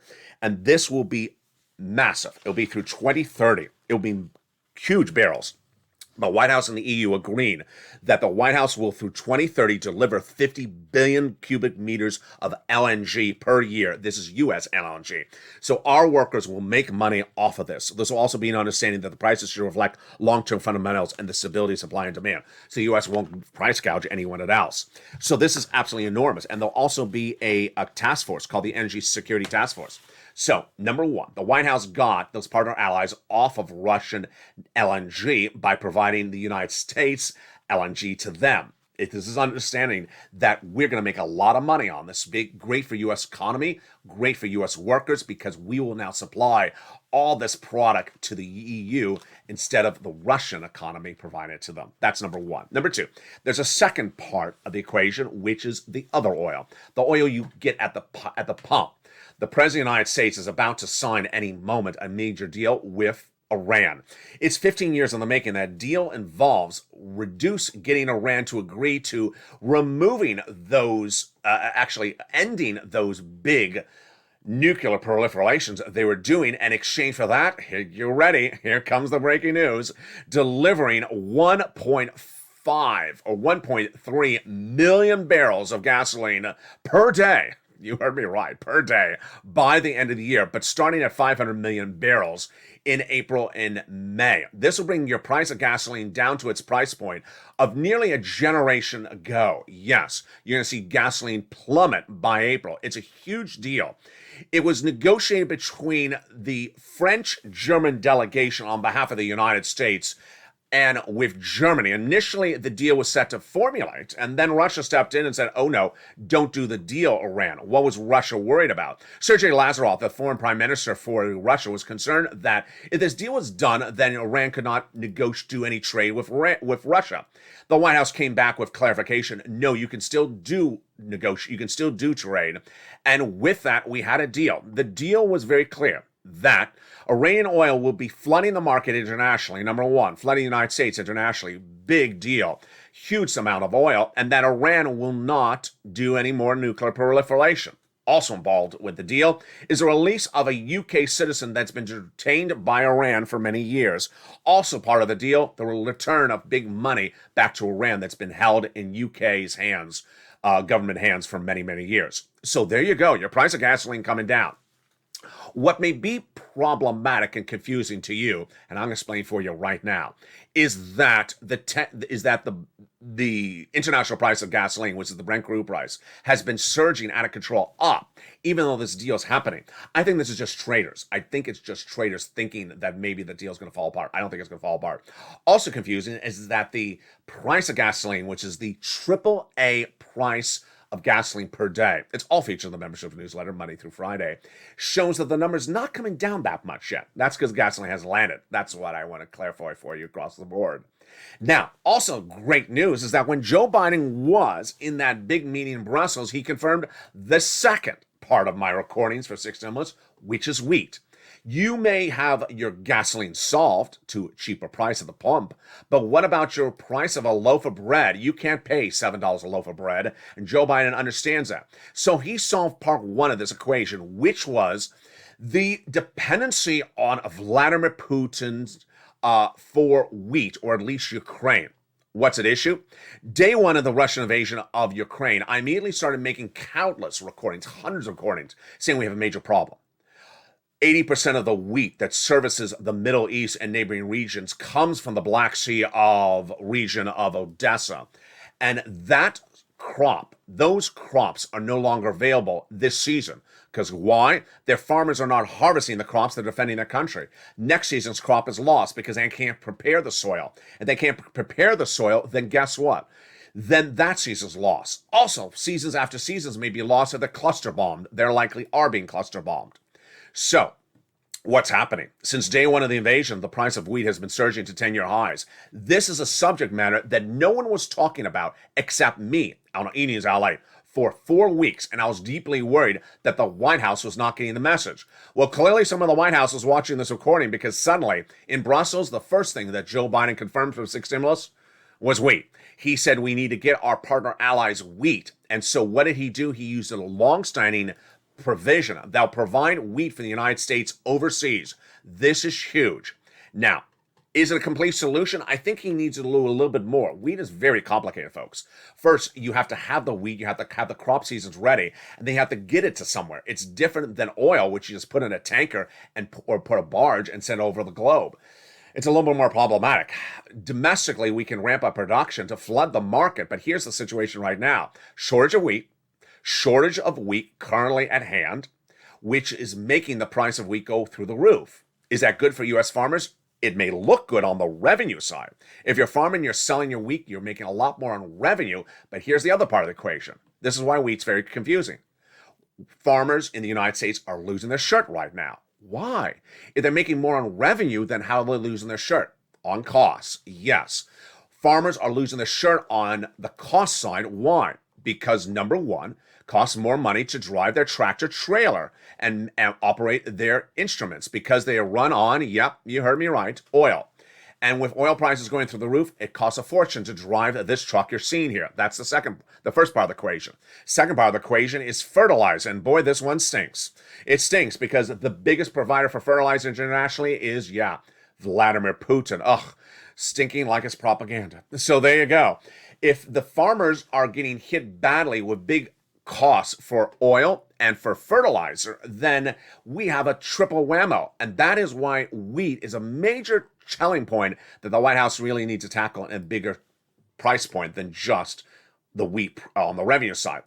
And this will be massive. It'll be through 2030. It'll be huge barrels. The White House and the EU agreed that the White House will, through 2030, deliver 50 billion cubic meters of LNG per year. This is U.S. LNG. So our workers will make money off of this. This will also be an understanding that the prices should reflect long-term fundamentals and the stability of supply and demand. So the U.S. won't price gouge anyone else. So this is absolutely enormous. And there'll also be a task force called the Energy Security Task Force. So, number one, the White House got those partner allies off of Russian LNG by providing the United States LNG to them. This is understanding that we're going to make a lot of money on this. Great for U.S. economy, great for U.S. workers, because we will now supply all this product to the EU instead of the Russian economy providing it to them. That's number one. Number two, there's a second part of the equation, which is the other oil, the oil you get at the pump. The President of the United States is about to sign any moment a major deal with Iran. It's 15 years in the making. That deal involves getting Iran to agree to removing those, actually ending those big nuclear proliferations they were doing. In exchange for that, you're ready, here comes the breaking news, delivering 1.5 or 1.3 million barrels of gasoline per day. You heard me right, per day, by the end of the year, but starting at 500 million barrels in April and May. This will bring your price of gasoline down to its price point of nearly a generation ago. Yes, you're going to see gasoline plummet by April. It's a huge deal. It was negotiated between the French-German delegation on behalf of the United States and with Germany. Initially, the deal was set to formulate, and then Russia stepped in and said, oh no, don't do the deal, Iran. What was Russia worried about? Sergei Lavrov, the foreign prime minister for Russia, was concerned that if this deal was done, then Iran could not do any trade with Russia. The White House came back with clarification. No, you can still do you can still do trade. And with that, we had a deal. The deal was very clear that Iranian oil will be flooding the market internationally. Number one, flooding the United States internationally. Big deal. Huge amount of oil. And that Iran will not do any more nuclear proliferation. Also involved with the deal is the release of a UK citizen that's been detained by Iran for many years. Also part of the deal, the return of big money back to Iran that's been held in UK's hands, government hands for many, many years. So there you go. Your price of gasoline coming down. What may be problematic and confusing to you, and I'm going to explain for you right now, is that the international price of gasoline, which is the Brent crude price, has been surging out of control up, even though this deal is happening. I think this is just traders. I think it's just traders thinking that maybe the deal is going to fall apart. I don't think it's going to fall apart. Also confusing is that the price of gasoline, which is the AAA price of gasoline per day, it's all featured in the membership newsletter Monday through Friday, shows that the number's not coming down that much yet. That's because gasoline has landed. That's what I want to clarify for you across the board. Now, also great news is that when Joe Biden was in that big meeting in Brussels, he confirmed the second part of my recordings for 6 stimulus, which is wheat. You may have your gasoline solved to a cheaper price at the pump, but what about your price of a loaf of bread? You can't pay $7 a loaf of bread, and Joe Biden understands that. So he solved part one of this equation, which was the dependency on Vladimir Putin's for wheat, or at least Ukraine. What's at issue? Day one of the Russian invasion of Ukraine, I immediately started making countless recordings, hundreds of recordings, saying we have a major problem. 80% of the wheat that services the Middle East and neighboring regions comes from the Black Sea of region of Odessa. And that crop, those crops are no longer available this season. Because why? Their farmers are not harvesting the crops, they're defending their country. Next season's crop is lost because they can't prepare the soil. And they can't prepare the soil, then guess what? Then that season's lost. Also, seasons after seasons may be lost if they're cluster bombed. They're likely are being cluster bombed. So, what's happening? Since day one of the invasion, the price of wheat has been surging to 10-year highs. This is a subject matter that no one was talking about except me on E-News LA for 4 weeks, and I was deeply worried that the White House was not getting the message. Well, clearly some of the White House was watching this recording because suddenly, in Brussels, the first thing that Joe Biden confirmed for 6 stimulus was wheat. He said we need to get our partner allies wheat. And so what did he do? He used a long-standing provision that'll provide wheat for the United States overseas. This is huge. Now, is it a complete solution? I think he needs to do a little bit more. Wheat is very complicated, folks. First, you have to have the wheat, you have to have the crop seasons ready, and then you have to get it to somewhere. It's different than oil, which you just put in a tanker or put a barge and send over the globe. It's a little bit more problematic. Domestically, we can ramp up production to flood the market, but here's the situation right now. Shortage of wheat currently at hand, which is making the price of wheat go through the roof. Is that good for U.S. farmers? It may look good on the revenue side. If you're farming, you're selling your wheat, you're making a lot more on revenue, but here's the other part of the equation. This is why wheat's very confusing. Farmers in the United States are losing their shirt right now. Why? If they're making more on revenue, then how are they losing their shirt? On costs, yes. Farmers are losing their shirt on the cost side. Why? Because number one, costs more money to drive their tractor trailer and operate their instruments because they are run on, yep, you heard me right, oil. And with oil prices going through the roof, it costs a fortune to drive this truck you're seeing here. That's the first part of the equation. Second part of the equation is fertilizer. And boy, this one stinks. It stinks because the biggest provider for fertilizer internationally is, Vladimir Putin. Ugh, stinking like it's propaganda. So there you go. If the farmers are getting hit badly with big costs for oil and for fertilizer, then we have a triple whammo. And that is why wheat is a major selling point that the White House really needs to tackle in a bigger price point than just the wheat on the revenue side.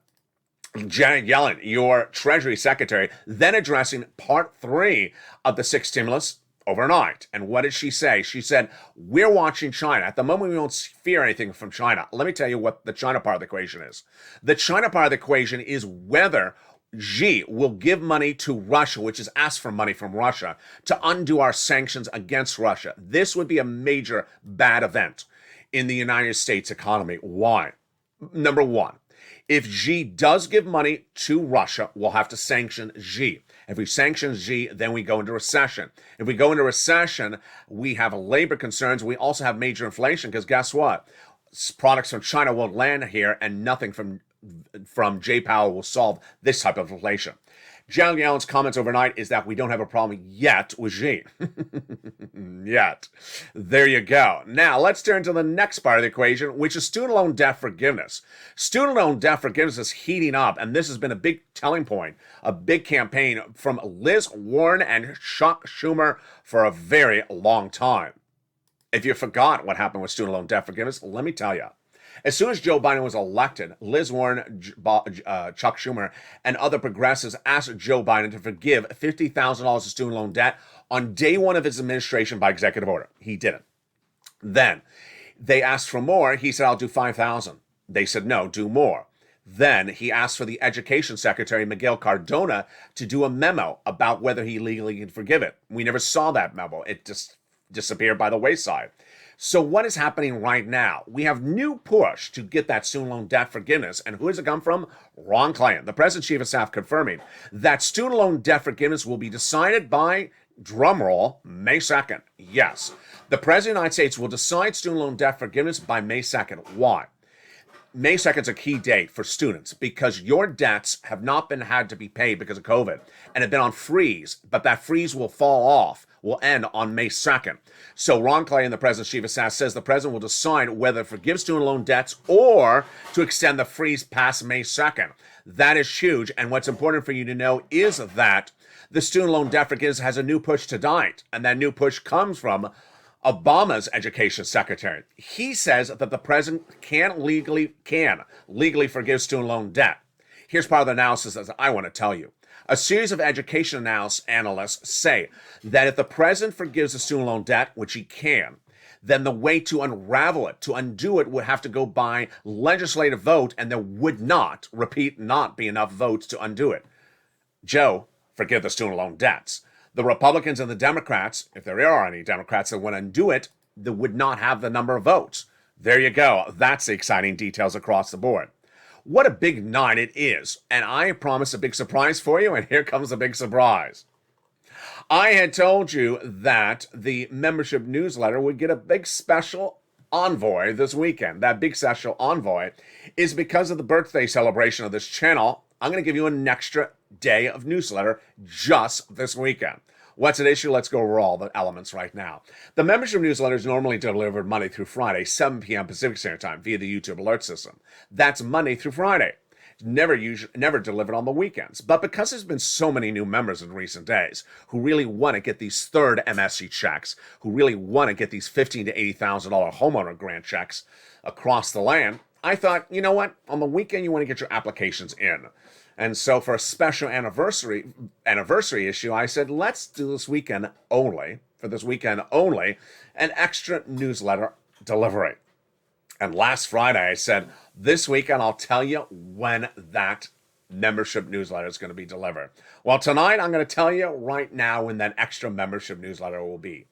Janet Yellen, your Treasury Secretary, then addressing part 3 of the 6 stimulus overnight. And what did she say? She said, we're watching China. At the moment, we don't fear anything from China. Let me tell you what the China part of the equation is. The China part of the equation is whether Xi will give money to Russia, which is asked for money from Russia, to undo our sanctions against Russia. This would be a major bad event in the United States economy. Why? Number one, if Xi does give money to Russia, we'll have to sanction Xi. If we sanction Xi, then we go into recession. If we go into recession, we have labor concerns. We also have major inflation because guess what? Products from China won't land here and nothing from J Powell will solve this type of inflation. Janet Yellen's comments overnight is that we don't have a problem yet with Xi. Yet. There you go. Now, let's turn to the next part of the equation, which is student loan debt forgiveness. Student loan debt forgiveness is heating up, and this has been a big telling point, a big campaign from Liz Warren and Chuck Schumer for a very long time. If you forgot what happened with student loan debt forgiveness, let me tell you. As soon as Joe Biden was elected, Liz Warren, Chuck Schumer, and other progressives asked Joe Biden to forgive $50,000 of student loan debt on day one of his administration by executive order. He didn't. Then they asked for more. He said, I'll do $5,000. They said, no, do more. Then he asked for the Education Secretary, Miguel Cardona, to do a memo about whether he legally can forgive it. We never saw that memo. It just disappeared by the wayside. So what is happening right now? We have new push to get that student loan debt forgiveness. And who does it come from? Ron Klain, the President Chief of Staff, confirming that student loan debt forgiveness will be decided by, drumroll, May 2nd. Yes, the President of the United States will decide student loan debt forgiveness by May 2nd. Why? May 2nd is a key date for students because your debts have not been had to be paid because of COVID and have been on freeze, but that freeze will fall off, will end on May 2nd. So Ron Klain, the President's Chief of Staff, says the President will decide whether to forgive student loan debts or to extend the freeze past May 2nd. That is huge, and what's important for you to know is that the student loan debt forgiveness has a new push tonight, and that new push comes from Obama's education secretary. He says that the president can legally forgive student loan debt. Here's part of the analysis that I want to tell you. A series of education analysts say that if the president forgives the student loan debt, which he can, then the way to unravel it, to undo it, would have to go by legislative vote, and there would not, repeat, not be enough votes to undo it. Joe, forgive the student loan debts. The Republicans and the Democrats, if there are any Democrats that want to undo it, they would not have the number of votes. There you go. That's the exciting details across the board. What a big night it is. And I promise a big surprise for you, and here comes a big surprise. I had told you that the membership newsletter would get a big special envoy this weekend. That big special envoy is because of the birthday celebration of this channel. I'm going to give you an extra day of newsletter just this weekend. What's at issue? Let's go over all the elements right now. The membership newsletter is normally delivered Monday through Friday, 7 p.m. Pacific Standard Time via the YouTube alert system. That's Monday through Friday. Never delivered on the weekends. But because there's been so many new members in recent days who really want to get these third MSC checks, who really want to get these $15,000 to $80,000 homeowner grant checks across the land, I thought, you know what? On the weekend, you want to get your applications in. And so for a special anniversary issue, I said, let's do this weekend only, an extra newsletter delivery. And last Friday, I said, this weekend, I'll tell you when that membership newsletter is going to be delivered. Well, tonight, I'm going to tell you right now when that extra membership newsletter will be.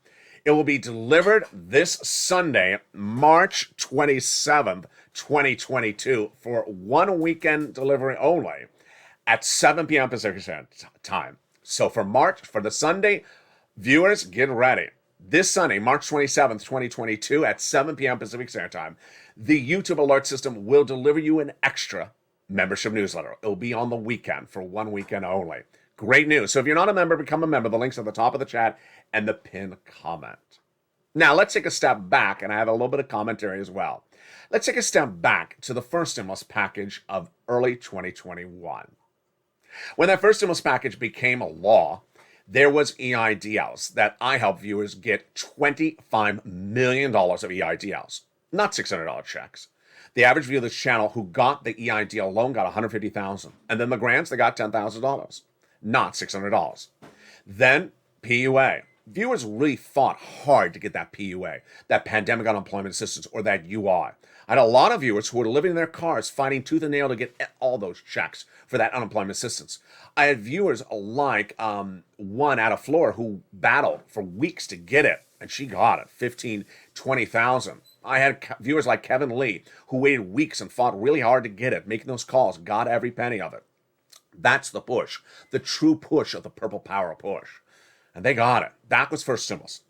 It will be delivered this Sunday, March 27th, 2022, for one weekend delivery only at 7 p.m. Pacific Standard Time. So for the Sunday, viewers, get ready. This Sunday, March 27th, 2022, at 7 p.m. Pacific Standard Time, the YouTube alert system will deliver you an extra membership newsletter. It'll be on the weekend for one weekend only. Great news. So if you're not a member, become a member. The link's at the top of the chat and the pinned comment. Now, let's take a step back, and I have a little bit of commentary as well. Let's take a step back to the first stimulus package of early 2021. When that first stimulus package became a law, there was EIDLs that I helped viewers get $25 million of EIDLs, not $600 checks. The average viewer of this channel who got the EIDL loan got $150,000, and then the grants, they got $10,000, not $600. Then PUA. Viewers really fought hard to get that PUA, that Pandemic Unemployment Assistance, or that UI. I had a lot of viewers who were living in their cars fighting tooth and nail to get all those checks for that unemployment assistance. I had viewers like one out of Florida who battled for weeks to get it, and she got it, $15,000, $20,000. I had viewers like Kevin Lee who waited weeks and fought really hard to get it, making those calls, got every penny of it. That's the push, the true push of the Purple Power push. And they got it. That was first stimulus.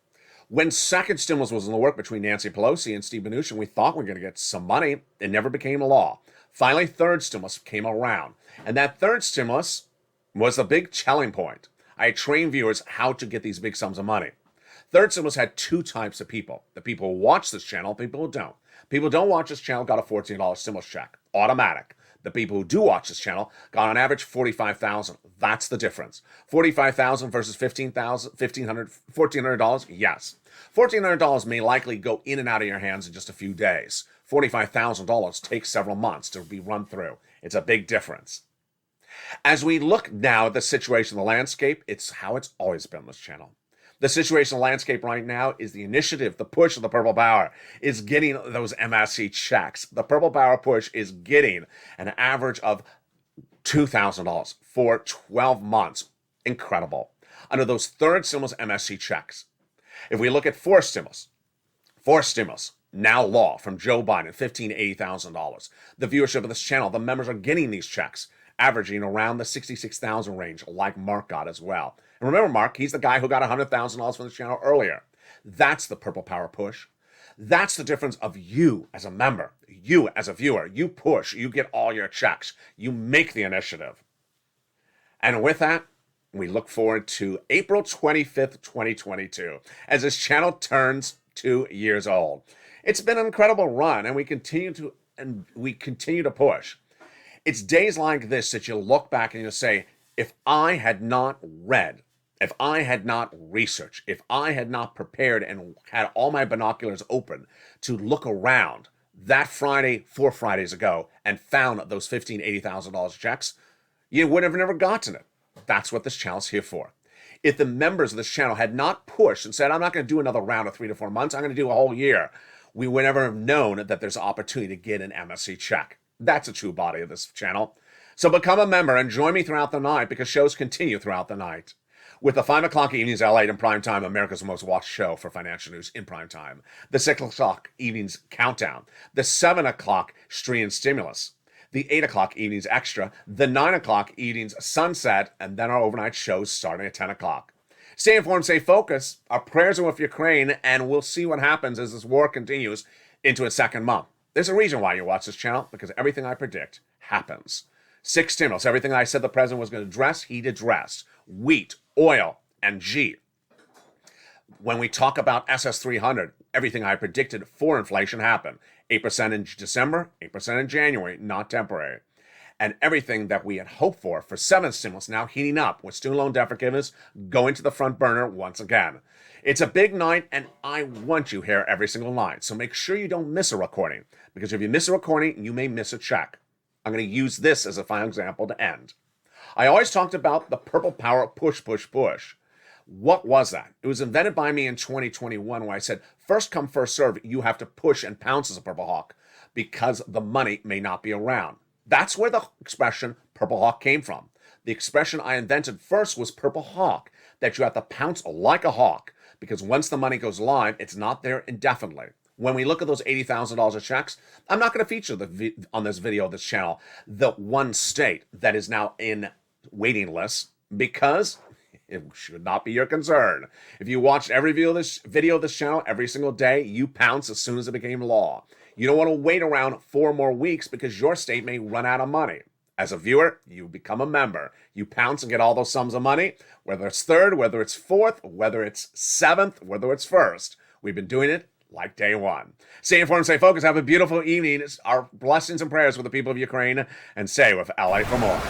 When second stimulus was in the work between Nancy Pelosi and Steve Mnuchin, we thought we were going to get some money. It never became a law. Finally, third stimulus came around. And that third stimulus was the big selling point. I trained viewers how to get these big sums of money. Third stimulus had two types of people. The people who watch this channel, people who don't. People who don't watch this channel got a $14 stimulus check, automatic. The people who do watch this channel got on average $45,000. That's the difference. $45,000 versus $1,400. Yes. $1,400 may likely go in and out of your hands in just a few days. $45,000 takes several months to be run through. It's a big difference. As we look now at the situation, the landscape, it's how it's always been on this channel. The situation, the landscape right now is the initiative, the push of the Purple Power is getting those MSC checks. The Purple Power push is getting an average of $2,000 for 12 months. Incredible. Under those third stimulus MSC checks. If we look at fourth Forced stimulus, now law from Joe Biden, $15,000 to $80,000. The viewership of this channel, the members are getting these checks, averaging around the 66,000 range, like Mark got as well. And remember, Mark, he's the guy who got $100,000 from this channel earlier. That's the Purple Power push. That's the difference of you as a member, you as a viewer. You push, you get all your checks, you make the initiative. And with that, we look forward to April 25th, 2022, as this channel turns 2 years old. It's been an incredible run, and we continue to push. It's days like this that you look back and you say, if I had not read, if I had not researched, if I had not prepared and had all my binoculars open to look around that Friday 4 Fridays ago and found those $15,000, $80,000 checks, you would have never gotten it. That's what this channel's here for. If the members of this channel had not pushed and said, I'm not going to do another round of 3 to 4 months, I'm going to do a whole year, we would never have known that there's an opportunity to get an MSC check. That's a true body of this channel. So become a member and join me throughout the night, because shows continue throughout the night. With the 5 o'clock evenings LALATE in prime time, America's most watched show for financial news in prime time. The 6 o'clock evenings countdown. The 7 o'clock stream stimulus. The 8 o'clock evenings extra. The 9 o'clock evenings sunset. And then our overnight shows starting at 10 o'clock. Stay informed, stay focused. Our prayers are with Ukraine, and we'll see what happens as this war continues into its second month. There's a reason why you watch this channel, because everything I predict happens. 6 stimulus. Everything I said the president was going to address, he addressed. Wheat, oil, and G. When we talk about SS300, everything I predicted for inflation happened. 8% in December, 8% in January, not temporary. And everything that we had hoped for 7th stimulus now heating up, with student loan debt forgiveness going to the front burner once again. It's a big night, and I want you here every single night. So make sure you don't miss a recording, because if you miss a recording, you may miss a check. I'm going to use this as a final example to end. I always talked about the Purple Power push, push, push. What was that? It was invented by me in 2021, where I said, first come, first serve. You have to push and pounce as a Purple Hawk, because the money may not be around. That's where the expression Purple Hawk came from. The expression I invented first was Purple Hawk, that you have to pounce like a hawk, because once the money goes live, it's not there indefinitely. When we look at those $80,000 of checks, I'm not going to feature on this video, this channel, the one state that is now in waiting lists, because it should not be your concern. If you watched every video of this channel every single day, you pounce as soon as it became law. You don't want to wait around 4 more weeks, because your state may run out of money. As a viewer, you become a member. You pounce and get all those sums of money, whether it's 3rd, whether it's 4th, whether it's 7th, whether it's 1st. We've been doing it like day one. Stay informed, stay focused. Have a beautiful evening. Our blessings and prayers with the people of Ukraine, and stay with LA for more.